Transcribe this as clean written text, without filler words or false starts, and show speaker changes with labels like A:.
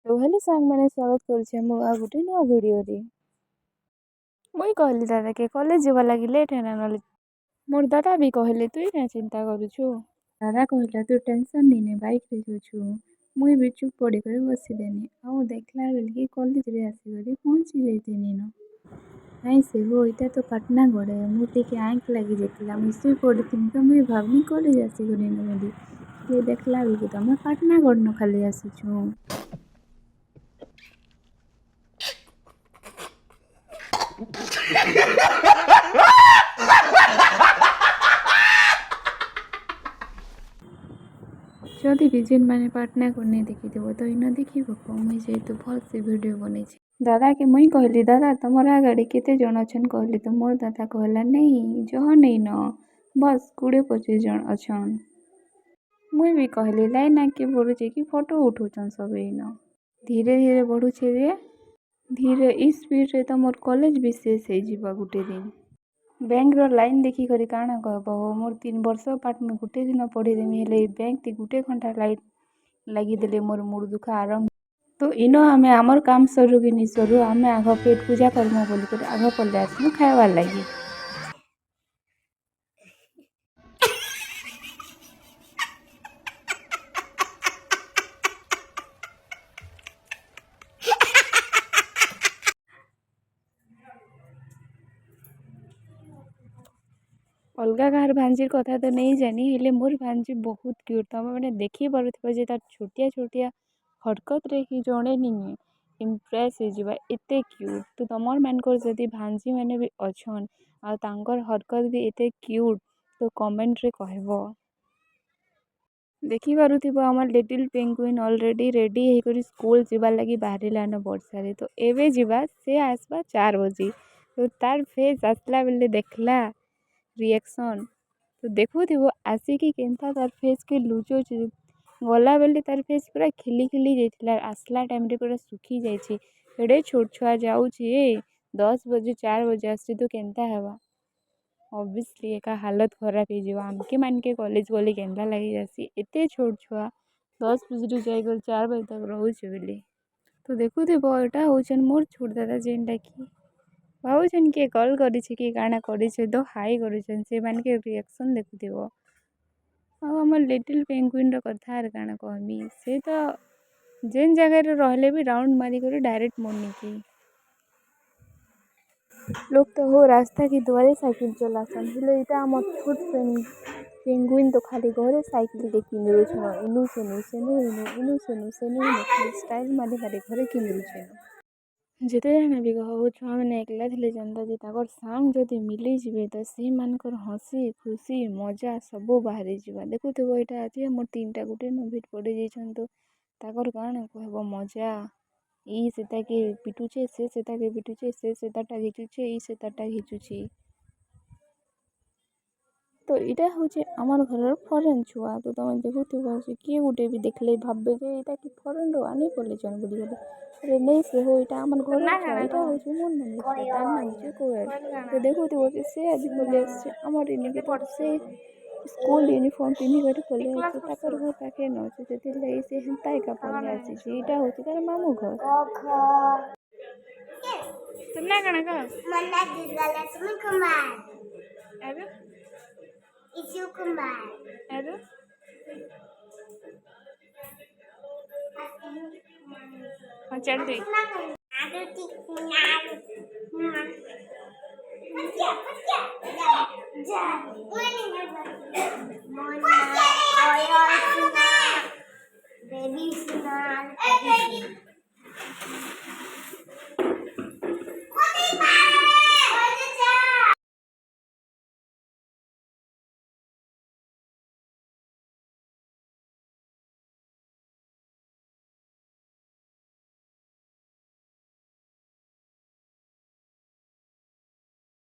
A: तो हेलो साଙ୍ଗମାନେ ସ୍ୱାଗତ କରୁଛେ ମୁଁ ଆଉ ଗୋଟେ ନୂଆ ଭିଡ଼ିଓରେ। ମୁଇଁ କହିଲି ଦାଦା के कॉलेज ଯିବା ଲାଗି ଲେଟ୍ ହେଲା ନହେଲେ मोर दादा भी कहले तुई क्या चिंता करुछु। दादा कहला तू टेंशन नहीं बाइक रे जाउछु। मुई भी चुप पड़ी कर बसिलेनी आउ देखला बेलके कॉलेज रे आसीकरी पहुंची जाइतेनी न। ନାଇଁ ସେ ହୋ ଏଇଟା ତ ପାଟନାଗଡ଼ ମୁଁ ଟିକେ ଆଇଁକ ଲାଗି ଯାଇଥିଲା ମୁଇଁ ଶୋଇ ପଡ଼ିଥିଲି ତ ମୁଇଁ ଭାବିନି କଲେଜ ଆସିକରି ବୋଲି କିଏ ଦେଖିଲା ବେଳକୁ ତମେ ପାଟନାଗଡ଼ ନ ଖାଲି ଆସିଛୁ। जदि भी जिन मैंने पाटनागढ़ नहीं देखिथिबो तो इना देखिबो को मुई जेहेतु भल से वीडियो बनैछि। दादा के मुई कहली दादा तमरा गाड़ी केते जन अछन कहली तो मोर दादा कहला नहीं जह नहीं न बस 20-25 जन अछन। मुई भी कहली लाइन आके बढ़ुचे कि फोटो उठौछन सब इन धीरे धीरे बढ़ुचे रे धीरे स्पीड रे तो मोर कॉलेज भी शेष हो जिबा गुटे दिन। बैंक रो लाइन देखी करी काना कहबो मोर 3 वर्ष पाठ में गुटे दिन पढ़ी देमी हेले बैंक ती गुटे घंटा लाइट लगी देले मोर मुड़ दुखा आरंभ। तो इनो हमें आमर काम सरू कि नहीं सरू हमें आग पेट पूजा करमु बोली कर आग पल्ले आसमु खाइबार लागी। अलगा कहार भांजीर कथा तो नहीं जानी हेले मोर भांजी बहुत क्यूट तुम मैंने देखी पारुथिबो जे तार छोटिया छोटिया हरकत रे ही जणे नहीं इम्प्रेस हो जिबा एते क्यूट। तो तमर मानकर जदि भांजी मैंने भी अछन आ तांकर हरकत भी एते क्यूट तो कमेंट रे कहबो। देखी पारुथिबो हमर लिटिल पेंगुइन ऑलरेडी रेडी हे करी स्कूल जिबा लगी बाहरिलान वर्षा रे तो एवे जिबा से आसबा 4 बजे तो तार फेस आसला बेले देखला रिएक्शन तो देखुथिबो आसिकी केनता तार फेस के लुचो गला बेले तार फेस पूरा खिली खिली जाइथिला आसला टाइम रे पूरा सुखी जाइछि एडे छोट छुआ जाउछि 10 बजे 4 बजे आसी तो केनता हेबा ऑब्वियसली एका हालत खराब हो जिबा हमके मान के कॉलेज गली केनता लगी जासी एते छोट छुआ 10 बजे जाइकर 4 बजे तक रहुछि बेले। तो देखुथिबो एटा होछन मोर छोट दादा जेनटा की भावुछन किए कल करिछि कि काना करिछि तो हाई करिछन से मान के रिएक्शन देखुथिबो। आ हमर लिटिल पेंगुइन रो कथा आर काना कहमी से तो जेन जगह रे रहले भी राउंड मारी कर डायरेक्ट मोरनी लोग तो हो रास्ता के द्वारे साइकिल चलासन हेले इटा हमर छोट पेंगुइन तो खाली घरे साइकिल के किनरो छ इनु सेनु इनु सेनु स्टाइल मारी मारी घरे किनरो छ जेते जाना भी कहो छुआ मैंने एकला थिले जनता जे ताकर सांग जदि मिली जिवे तो से मानकर हसी खुशी मजा सब बाहरी जिवा। देखुथिबो एटा अछि हमर 3टा गुटे नोभिट पड़े जैछन तो ताकर काना कहबो मजा ई सेता के पिटुचे से सेता के पिटुचे से सेताटा घिचुचे ई सेताटा घिचुची। तो इटा होचे आमर घर फरेन छुआ तो तुम देखुथिबो से किए गुटे भी देखले भाबबे जे इटा कि फरेन रो आनी पले चन बोली गले अरे नहीं से हो इटा आमर घर छुआ इटा होचे मोर नाम तार नाम छे कोयल। तो देखुथिबो से आज पले से आमर इने के से स्कूल यूनिफॉर्म पिनी कर पले आछे ताकर घर पाखे न छे सेति लई से हंताई का पले आछे इटा होचे तार मामू घर। तुमना कना का मन्ना दिगला सुन कुमार अरे इशु कुमार अरे चल दे आदु टिकनार पत्या जा मोना ओयो सुना बेबी सुना